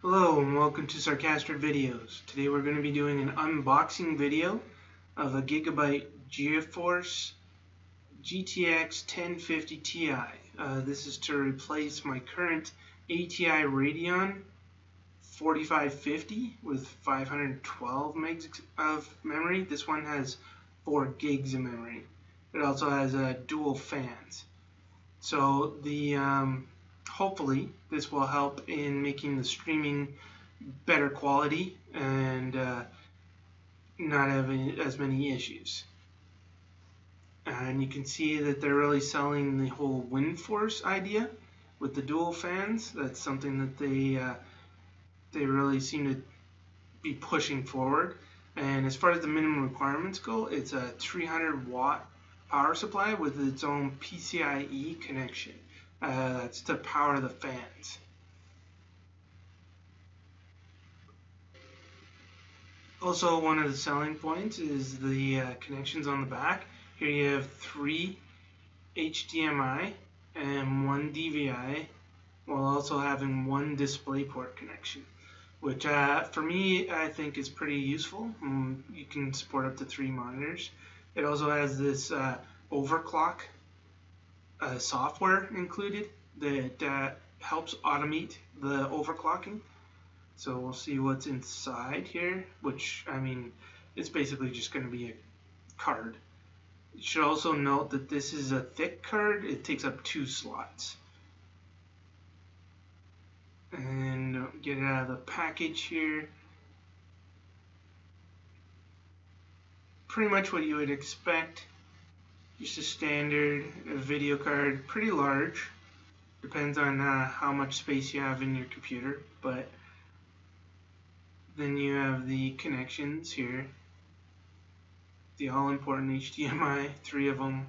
Hello and welcome to Sarcastic Videos. Today we're going to be doing an unboxing video of a Gigabyte Geforce GTX 1050 Ti. This is to replace my current ATI Radeon 4550 with 512 megs of memory. This one has 4 gigs of memory. It also has dual fans. So hopefully this will help in making the streaming better quality and not having as many issues. And you can see that they're really selling the whole Windforce idea with the dual fans. That's something that they really seem to be pushing forward. And as far as the minimum requirements go, it's a 300 watt power supply with its own PCIe connection. That's to power the fans. Also, one of the selling points is the connections on the back. Here you have 3 HDMI and 1 DVI, while also having 1 DisplayPort connection, which for me I think is pretty useful. You can support up to 3 monitors. It also has this overclock software included that helps automate the overclocking. So we'll see what's inside here, which I mean it's basically just going to be a card. You should also note that this is a thick card. It takes up 2 slots. And get it out of the package here. Pretty much what you would expect. Just a standard video card, pretty large. Depends on how much space you have in your computer, but then you have the connections here. The all-important HDMI, 3 of them,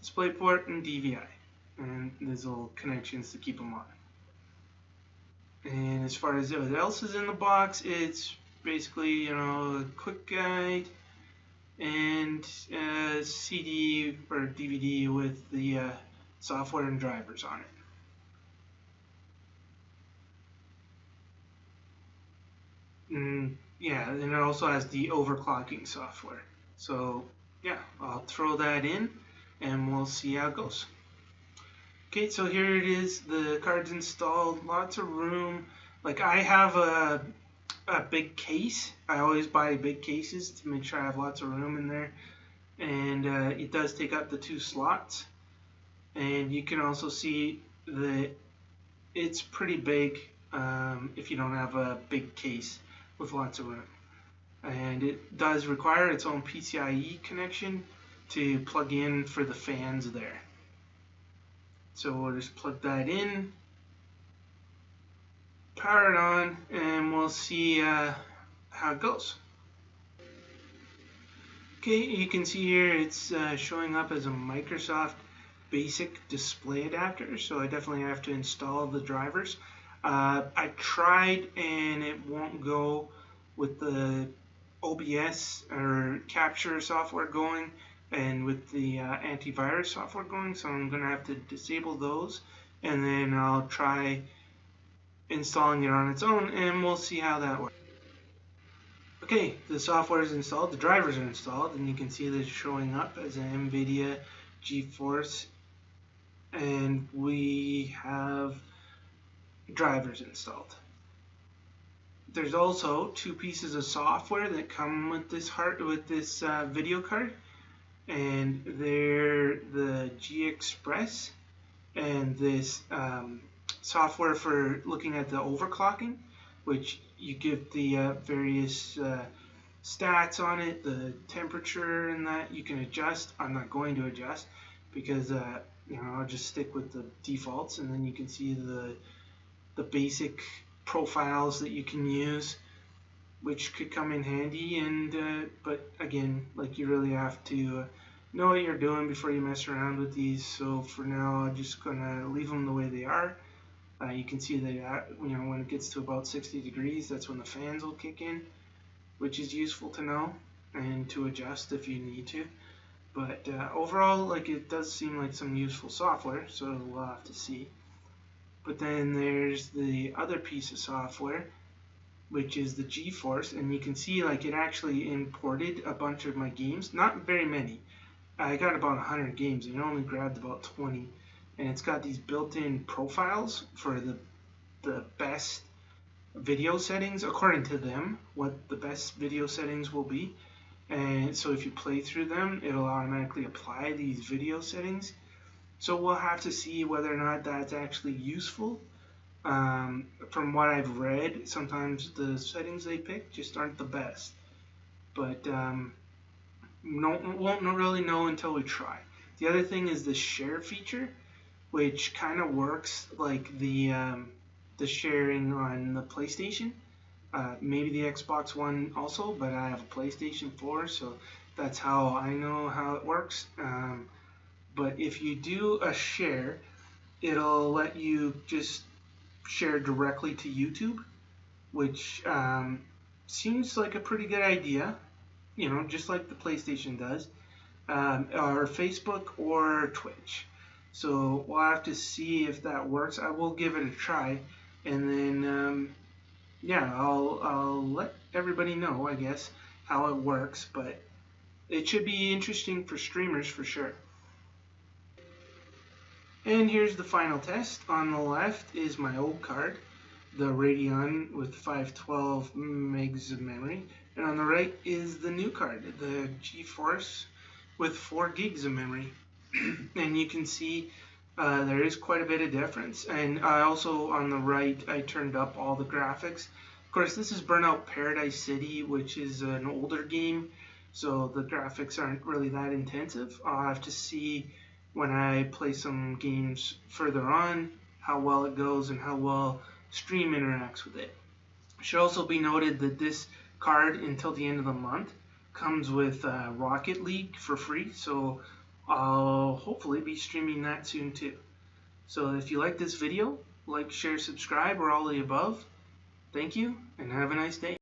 DisplayPort and DVI, and these little connections to keep them on. And as far as what else is in the box, it's basically, a quick guide and a CD or DVD with the software and drivers on it. And it also has the overclocking software. So yeah, I'll throw that in and we'll see how it goes. Okay, so here it is. The card's installed. Lots of room. Like, I have a big case. I always buy big cases to make sure I have lots of room in there. And it does take up the 2 slots. And you can also see that it's pretty big if you don't have a big case with lots of room. And it does require its own PCIe connection to plug in for the fans there. So we'll just plug that in, power it on, and we'll see how it goes. Okay, you can see here it's showing up as a Microsoft basic display adapter, so I definitely have to install the drivers. I tried and it won't go with the OBS or capture software going and with the antivirus software going, so I'm going to have to disable those, and then I'll try installing it on its own and we'll see how that works. Okay, the software is installed, the drivers are installed, and you can see that it's showing up as an NVIDIA GeForce, and we have drivers installed. There's also 2 pieces of software that come with this video card, and they're the G-Express and this software for looking at the overclocking, which you give the various stats on it, the temperature and that you can adjust. I'm not going to adjust because I'll just stick with the defaults, and then you can see the basic profiles that you can use, which could come in handy. And but again, like, you really have to know what you're doing before you mess around with these. So for now, I'm just gonna leave them the way they are. You can see that when it gets to about 60 degrees, that's when the fans will kick in, which is useful to know and to adjust if you need to. But overall, like, it does seem like some useful software, so we'll have to see. But then there's the other piece of software, which is the GeForce, and you can see like it actually imported a bunch of my games, not very many. I got about 100 games and it only grabbed about 20, and it's got these built-in profiles for the best video settings according to them, what the best video settings will be. And so if you play through them, it'll automatically apply these video settings. So we'll have to see whether or not that's actually useful. From what I've read, sometimes the settings they pick just aren't the best. But won't really know until we try. The other thing is the share feature, which kind of works like the sharing on the PlayStation. Maybe the Xbox One also, but I have a PlayStation 4, so that's how I know how it works. But if you do a share, it'll let you just share directly to YouTube, which seems like a pretty good idea, you know, just like the PlayStation does, or Facebook or Twitch. So we'll have to see if that works. I will give it a try, and then yeah, I'll let everybody know, I guess, how it works. But it should be interesting for streamers for sure. And here's the final test. On the left is my old card, the Radeon with 512 megs of memory, and on the right is the new card, the GeForce with 4 gigs of memory. And you can see there is quite a bit of difference. And I also, on the right, I turned up all the graphics. Of course, this is Burnout Paradise City, which is an older game, so the graphics aren't really that intensive. I'll have to see when I play some games further on how well it goes and how well Stream interacts with it. It should also be noted that this card, until the end of the month, comes with Rocket League for free, so I'll hopefully be streaming that soon too. So if you like this video, like, share, subscribe, or all the above. Thank you, and have a nice day.